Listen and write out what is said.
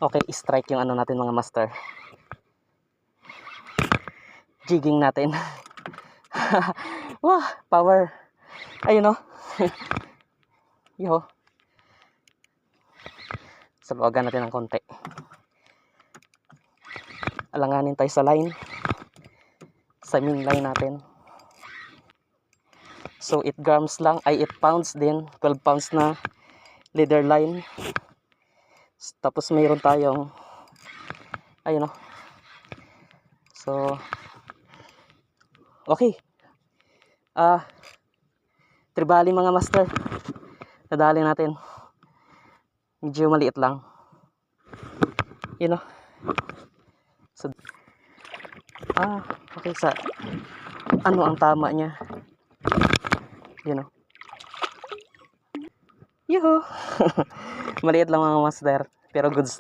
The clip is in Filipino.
Okay, strike yung ano natin mga master. Jigging natin. Wah, power. Ayun o. Yo. Sabawagan natin ng konti. Alanganin tayo sa line. Sa main line natin. So 8 grams lang, ay 8 pounds din, 12 pounds na leader line. Tapos mayroon tayong ayun o. So okay. Tribali mga master. Nadali natin. Medyo maliit lang. Yun o. So, okay, sa ano ang tama niya? Yun o. Yuhu. Maliit lang mga master, pero goods.